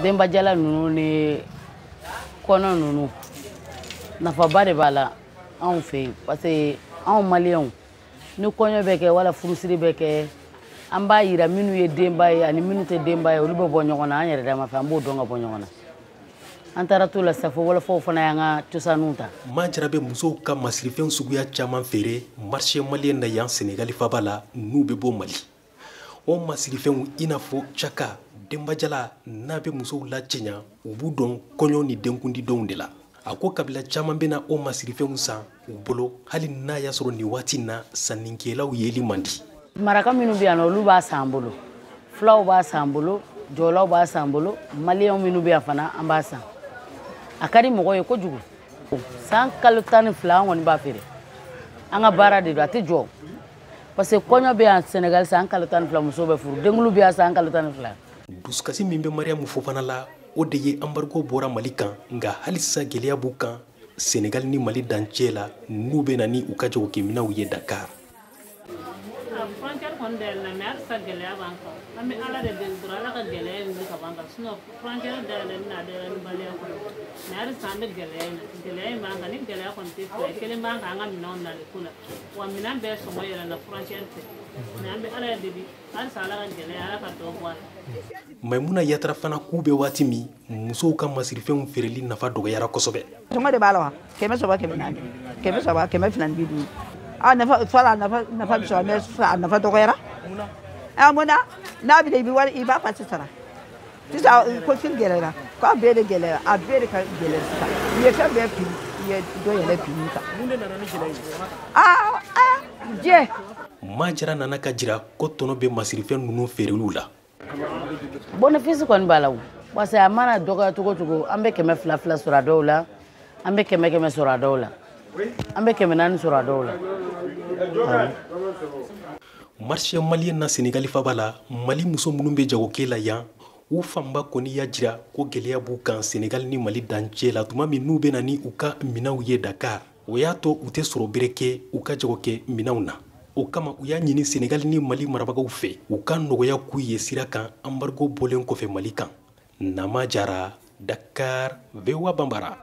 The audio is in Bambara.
denbajala nunu ni kɔnɔ nunu nafaba de b'a la anw fɛ yen parce que anw maliyɛnw ni kɔɲɔ bɛ kɛ wala furusiri bɛ kɛ an b'a yira minnu ye denba ye ani minnu tɛ denba ye olu bɛ bɔ ɲɔgɔn na an yɛrɛ dama fɛ an b'o dɔn ka bɔ ɲɔgɔn na an taara t'o la safo wolofaw fana y'an ka cosaniw ta. Majara bɛ musow ka masirifɛn suguya caman feere marché malien na yan Sénégal faba la n'u bɛ bɔ Mali. O masirifɛnw i n'a fɔ caka denbajala n'a bɛ musow la cɛɲa u b'u dɔn kɔɲɔ ni denkundidenw de la. A ko kabila caman bɛna o masirifɛnw san u bolo hali n'a y'a sɔrɔ nin waati na sannikɛlaw yeli man di. Maraka minnu bɛ yan nɔ olu b'a san bolo fulaw b'a san bolo jɔlaw b'a san bolo maliyɛnw minnu bɛ yan fana an b'a san. A ka di mɔgɔ ye kojugu san kalo 12 an kɔni b'a feere an ka baara de don a tɛ jɔ parce que kɔɲɔ bɛ yan Sénégal san kalo 12 muso bɛ furu denkulu bɛ yan san kalo 12. Dusukasi min bɛ Mariamu Fofana la o de ye embargo bɔra Mali kan nka halisa gɛlɛya b'u kan Sénégal ni Mali dancɛ la n'u bɛ na ni u ka jagokɛminɛw ye Dakar. Frontière kɔni dayɛlɛ na mais halisa gɛlɛya b'an kan an bɛ Ala de deli dɔrɔn Ala ka gɛlɛya in wuli ka bɔ an kan sinon frontière dayɛlɛ bɛna dayɛlɛ ni baliya kɔnɔ mais halisa an bɛ gɛlɛya in na gɛlɛya in b'an kan ni gɛlɛya kɔni tɛ fila ye kelen b'an kan an ka minɛnw nali ko la wa minɛn bɛɛ sɔngɔ yɛlɛnna frontière tɛ mais an bɛ Ala de deli halisa Ala ka gɛlɛya Ala ka dɔ bɔ a la. Maimuna Yatara fana k'u bɛ waati min musow ka masirifɛnw feereli nafa dɔgɔyara kosɛbɛ. Sɔngɔ de b'a la wa 300 400 300 450 nafa fala nafa bɛ sɔrɔ mais a nafa dɔgɔyara munna n'a bɛ i bɛ wari i b'a pasi sara sisan ko fili gɛlɛyara k'a bɛɛ de gɛlɛya a bɛɛ de ka gɛlɛn sisan i ye fɛn bɛɛ piri i ye dɔ yɛlɛ piri kan. Mun de nana ni gɛlɛya ye? Jɛ. Majara nana ka jira ko tɔnɔ bɛ masirifɛn ninnu feereliw la. Bénéfice kɔni b'a la o parce que a mana dɔgɔya cogo cogo an bɛ 200 sɔrɔ a dɔw la an bɛ 100 sɔrɔ a dɔw la an bɛ 400 sɔrɔ a dɔw la. Marché malien na Sénégal faba la Mali muso minnu bɛ jagokɛ la yan u fanba kɔni y'a jira ko gɛlɛya b'u kan Sénégal ni Mali dancɛ la tuma min n'u bɛ na ni u ka minɛnw ye Dakar o y'a to u tɛ sɔrɔ bere kɛ u ka jagokɛ minɛnw na. O kama u y'a ɲini Sénégal ni Mali marabagaw fɛ u ka nɔgɔya k'u ye sira kan embargo bɔlen kɔfɛ Mali kan. Nama Jara, Dakar, VOA Bambara.